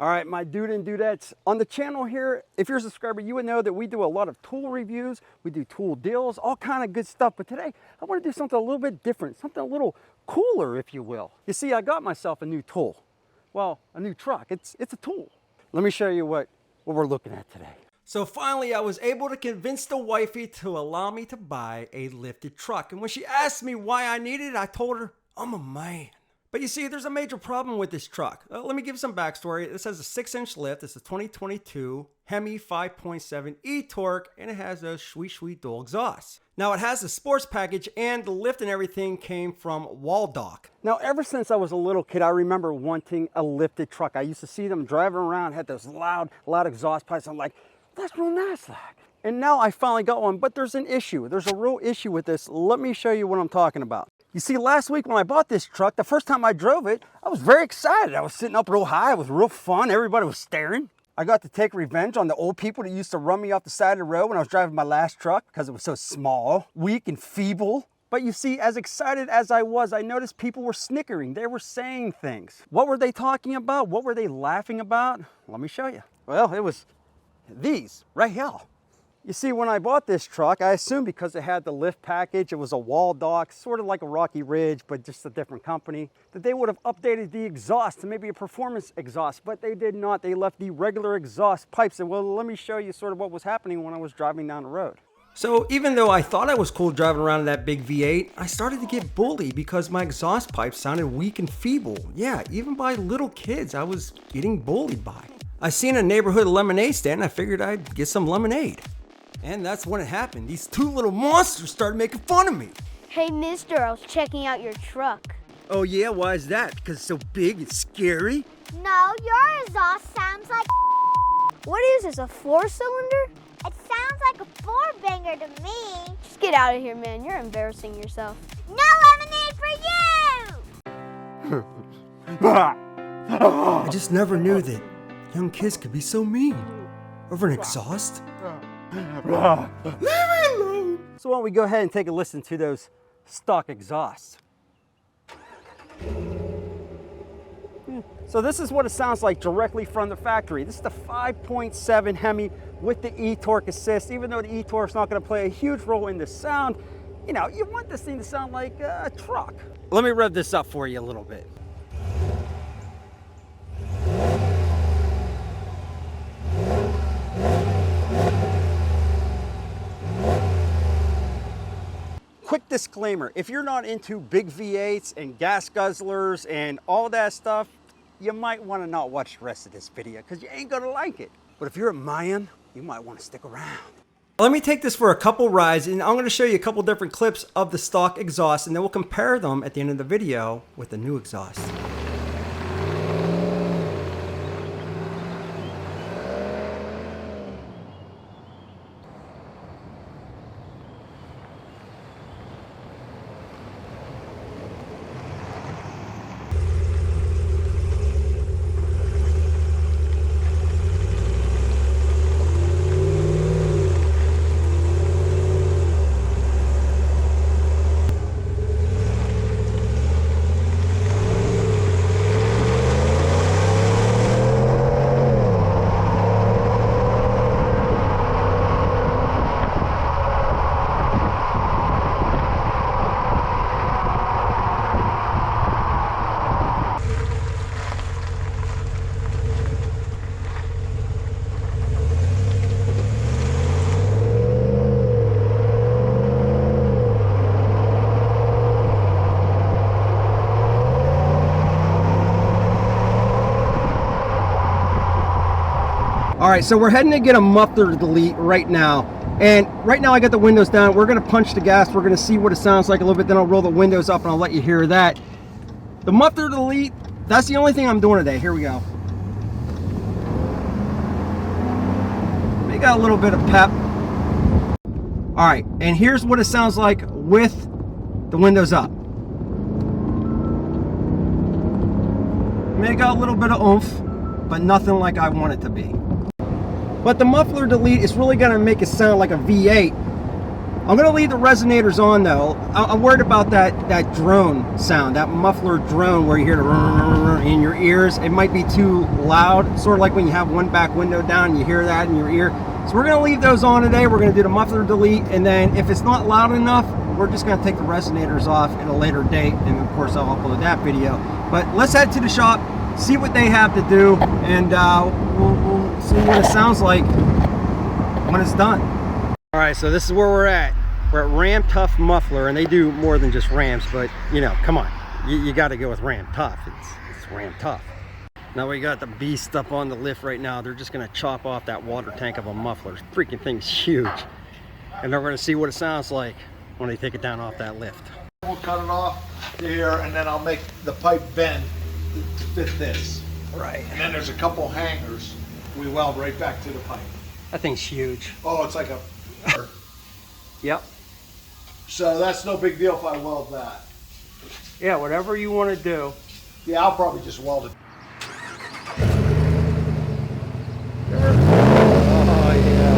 All right, my dude and dudettes, on the channel here, if you're a subscriber, you would know that we do a lot of tool reviews, we do tool deals, all kind of good stuff. But today, I want to do something a little bit different, something a little cooler, if you will. You see, I got myself a new tool. Well, a new truck. It's a tool. Let me show you what we're looking at today. So finally, I was able to convince the wifey to allow me to buy a lifted truck. And when she asked me why I needed it, I told her, I'm a man. But you see, there's a major problem with this truck. Let me give some backstory. This has a 6-inch lift. It's a 2022 Hemi 5.7 etorque, and it has a sweet dual exhaust. Now, it has a sports package, and the lift and everything came from WALDOCH. Now, ever since I was a little kid, I remember wanting a lifted truck. I used to see them driving around, had those loud exhaust pipes. I'm like, that's real nice. And now I finally got one, but there's an issue. There's a real issue with this. Let me show you what I'm talking about. You see, last week when I bought this truck, the first time I drove it, I was very excited. I was sitting up real high. It was real fun. Everybody was staring. I got to take revenge on the old people that used to run me off the side of the road when I was driving my last truck because it was so small, weak, and feeble. But you see, as excited as I was, I noticed people were snickering. They were saying things. What were they talking about? What were they laughing about? Let me show you. Well, it was these right here. You see, when I bought this truck, I assumed because it had the lift package, it was a WALDOCH, sort of like a Rocky Ridge, but just a different company, that they would have updated the exhaust to maybe a performance exhaust, but they did not. They left the regular exhaust pipes. And well, let me show you sort of what was happening when I was driving down the road. So even though I thought I was cool driving around in that big V8, I started to get bullied because my exhaust pipes sounded weak and feeble. Yeah, even by little kids, I was getting bullied by. I seen a neighborhood lemonade stand, I figured I'd get some lemonade. And that's when it happened. These two little monsters started making fun of me. Hey, mister, I was checking out your truck. Oh yeah, why is that? Because it's so big and scary? No, your exhaust sounds like What is this, a 4-cylinder? It sounds like a 4-banger to me. Just get out of here, man. You're embarrassing yourself. No lemonade for you! I just never knew that young kids could be so mean. Over an exhaust? Leave me alone. So why don't we go ahead and take a listen to those stock exhausts. So this is what it sounds like directly from the factory. This is the 5.7 Hemi with the etorque assist. Even though the etorque is not going to play a huge role in the sound, you know, you want this thing to sound like a truck. Let me rev this up for you a little bit. Quick disclaimer, if you're not into big V8s and gas guzzlers and all that stuff, you might want to not watch the rest of this video because you ain't gonna like it. But if you're a Mayan, you might want to stick around. Let me take this for a couple rides and I'm going to show you a couple different clips of the stock exhaust and then we'll compare them at the end of the video with the new exhaust. All right, so we're heading to get a muffler delete right now. And right now I got the windows down. We're gonna punch the gas. We're gonna see what it sounds like a little bit. Then I'll roll the windows up and I'll let you hear that. The muffler delete, that's the only thing I'm doing today. Here we go. We got a little bit of pep. All right, and here's what it sounds like with the windows up. It got a little bit of oomph, but nothing like I want it to be. But the muffler delete is really going to make it sound like a V8 I'm gonna leave the resonators on though. I'm worried about that drone sound, that muffler drone where you hear the in your ears. It might be too loud, sort of like when you have one back window down and you hear that in your ear. So we're gonna leave those on today. We're gonna do the muffler delete, and then if it's not loud enough, we're just gonna take the resonators off at a later date, and of course I'll upload that video. But let's head to the shop, see what they have to do, and we'll see what it sounds like when it's done. All right, so this is where we're at. We're at RAM Tough Muffler, and they do more than just Rams, but you know, come on. You got to go with RAM Tough. It's RAM Tough. Now we got the beast up on the lift right now. They're just gonna chop off that water tank of a muffler. This freaking thing's huge. And they're gonna see what it sounds like when they take it down off that lift. We'll cut it off here, and then I'll make the pipe bend to fit this. Right. And then there's a couple hangers we weld right back to the pipe. That thing's huge. Oh, it's like a... Yep. So that's no big deal if I weld that. Yeah, whatever you want to do. Yeah, I'll probably just weld it. Oh yeah.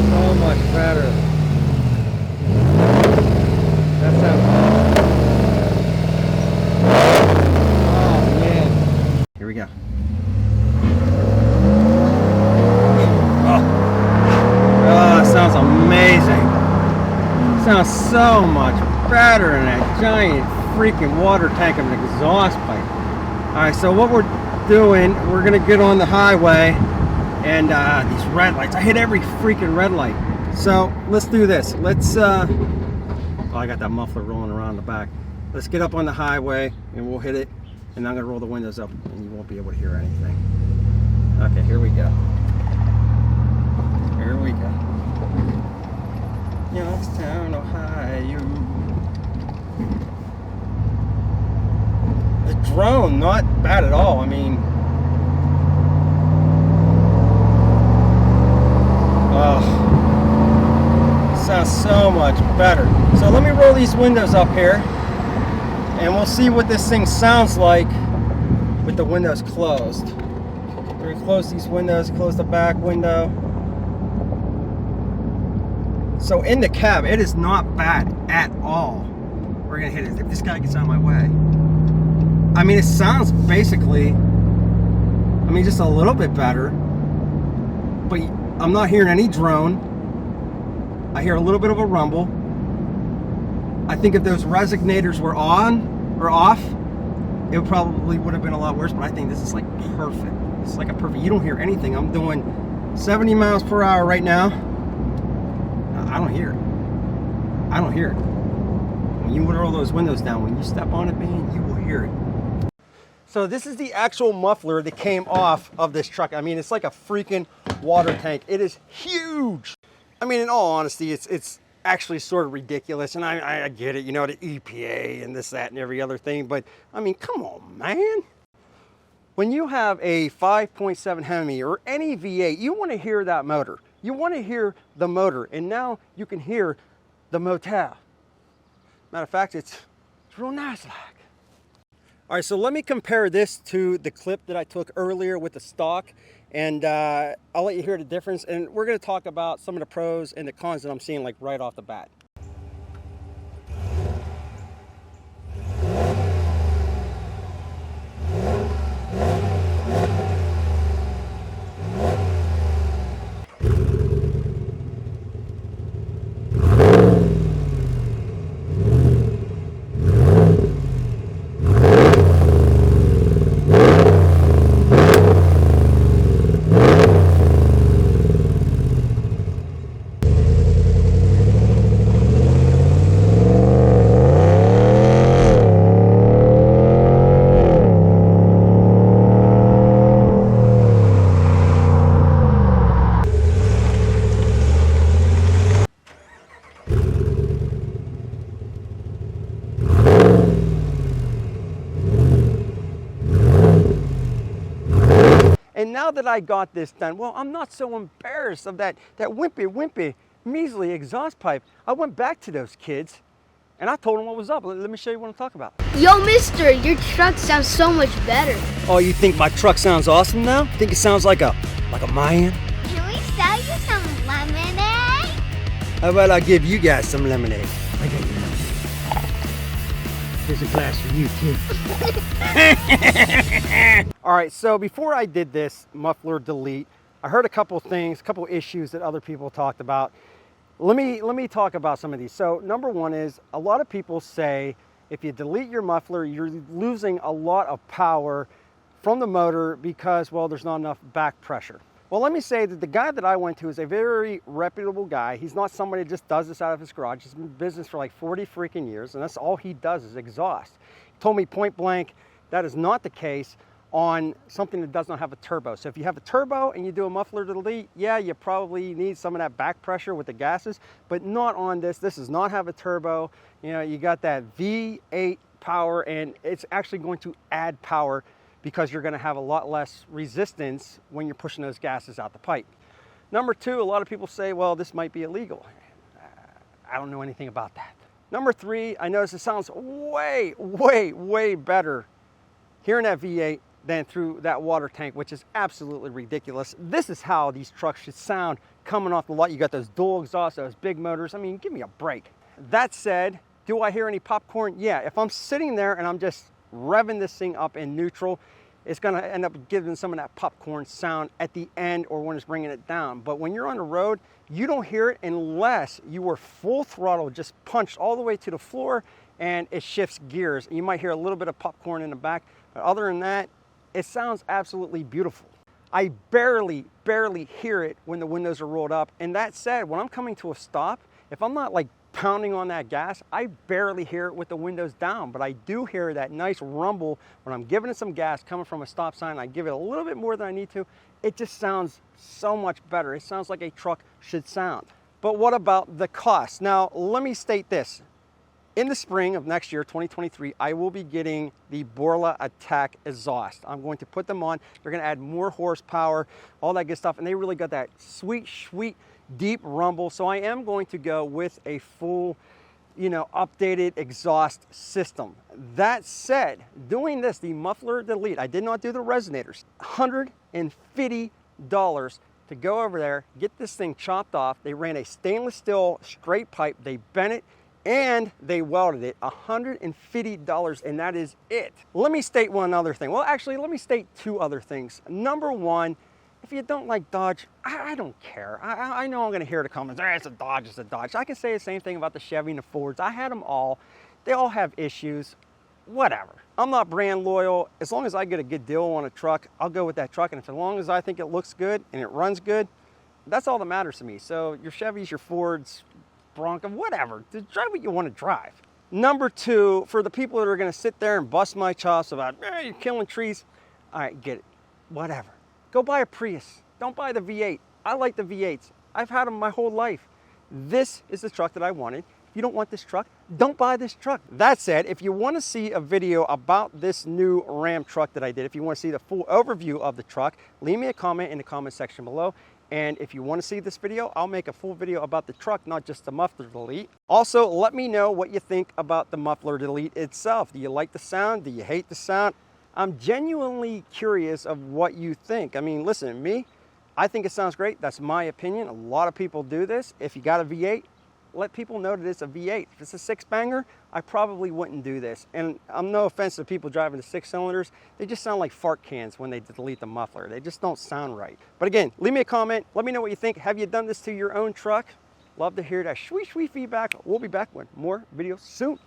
So much better. That's how. Oh man. Here we go. Oh, it sounds amazing. It sounds so much better than that giant freaking water tank of an exhaust pipe. Alright, so what we're doing, we're gonna get on the highway, and these red lights, I hit every freaking red light. So let's do this. Let's oh, I got that muffler rolling around the back. Let's get up on the highway and we'll hit it, and I'm gonna roll the windows up and you won't be able to hear anything. Okay, here we go. Here we go. Youngstown, Ohio. The drone, not bad at all. I mean, sounds so much better. So let me roll these windows up here, and we'll see what this thing sounds like with the windows closed. We're gonna close these windows, close the back window. So in the cab, it is not bad at all. We're gonna hit it if this guy gets out of my way. I mean, it sounds basically, I mean, just a little bit better, but I'm not hearing any drone. I hear a little bit of a rumble. I think if those resonators were on or off, it probably would have been a lot worse, but I think this is like perfect. It's like a perfect, you don't hear anything. I'm doing 70 miles per hour right now. I don't hear it. I don't hear it. When you roll those windows down, when you step on it, man, you will hear it. So this is the actual muffler that came off of this truck. I mean, it's like a freaking water tank. It is huge. I mean, in all honesty, it's actually sort of ridiculous, and I get it, you know, the EPA and this, that, and every other thing, but I mean, come on, man. When you have a 5.7 Hemi or any V8, you want to hear that motor. You want to hear the motor, and now you can hear the motor. Matter of fact, it's real nice like. All right, so let me compare this to the clip that I took earlier with the stock, and I'll let you hear the difference, and we're going to talk about some of the pros and the cons that I'm seeing like right off the bat. And now that I got this done, well, I'm not so embarrassed of that wimpy, measly exhaust pipe. I went back to those kids and I told them what was up. Let me show you what I'm talking about. Yo, mister, your truck sounds so much better. Oh, you think my truck sounds awesome now? Think it sounds like a man? Can we sell you some lemonade? How about I give you guys some lemonade? I got your lemonade. Here's a glass for you too. All right, so before I did this muffler delete, I heard a couple things, a couple issues that other people talked about. Let me talk about some of these. So number one is a lot of people say if you delete your muffler, you're losing a lot of power from the motor because, well, there's not enough back pressure. Well, let me say that the guy that I went to is a very reputable guy. He's not somebody that just does this out of his garage. He's been in business for like 40 freaking years, and that's all he does is exhaust. He told me point blank, that is not the case on something that does not have a turbo. So if you have a turbo and you do a muffler delete, yeah, you probably need some of that back pressure with the gases, but not on this. This does not have a turbo. You know, you got that V8 power, and it's actually going to add power because you're going to have a lot less resistance when you're pushing those gases out the pipe. Number two, a lot of people say, well, this might be illegal. I don't know anything about that. Number three, I notice it sounds way, way, way better hearing that V8 than through that water tank, which is absolutely ridiculous. This is how these trucks should sound coming off the lot. You got those dual exhausts, those big motors. I mean, give me a break. That said, do I hear any popcorn? Yeah, if I'm sitting there and I'm just revving this thing up in neutral, it's gonna end up giving some of that popcorn sound at the end or when it's bringing it down. But when you're on the road, you don't hear it unless you were full throttle, just punched all the way to the floor and it shifts gears. You might hear a little bit of popcorn in the back, but other than that, it sounds absolutely beautiful. I barely hear it when the windows are rolled up. And that said, when I'm coming to a stop, if I'm not like pounding on that gas, I barely hear it with the windows down, but I do hear that nice rumble when I'm giving it some gas coming from a stop sign. I give it a little bit more than I need to. It just sounds so much better. It sounds like a truck should sound. But what about the cost? Now, let me state this. In the spring of next year, 2023, I will be getting the Borla Attack exhaust. I'm going to put them on. They're going to add more horsepower, all that good stuff. And they really got that sweet, deep rumble. So I am going to go with a full, updated exhaust system. That said, doing this, the muffler delete, I did not do the resonators. $150 to go over there, get this thing chopped off. They ran a stainless steel straight pipe. They bent it and they welded it. $150, and that is it. Let me state one other thing. Well, actually, let me state two other things. Number one, if you don't like Dodge, I don't care. I know I'm gonna hear the comments, it's a Dodge, it's a Dodge. I can say the same thing about the Chevy and the Fords. I had them all. They all have issues, whatever. I'm not brand loyal. As long as I get a good deal on a truck, I'll go with that truck. And as long as I think it looks good and it runs good, that's all that matters to me. So your Chevys, your Fords, Bronco, whatever, just drive what you want to drive. Number two, for the people that are going to sit there and bust my chops about, you're killing trees, all right, get it, whatever. Go buy a Prius. Don't buy the V8. I like the V8s. I've had them my whole life. This is the truck that I wanted. If you don't want this truck, don't buy this truck. That said, if you want to see a video about this new Ram truck that I did, if you want to see the full overview of the truck, leave me a comment in the comment section below. And if you want to see this video, I'll make a full video about the truck, not just the muffler delete. Also, let me know what you think about the muffler delete itself. Do you like the sound? Do you hate the sound? I'm genuinely curious of what you think. I mean, listen, me, I think it sounds great. That's my opinion. A lot of people do this. If you got a V8, let people know that it's a V8. If it's a six-banger, I probably wouldn't do this. And I'm no offense to people driving the six cylinders. They just sound like fart cans when they delete the muffler. They just don't sound right. But again, leave me a comment. Let me know what you think. Have you done this to your own truck? Love to hear that sweet feedback. We'll be back with more videos soon.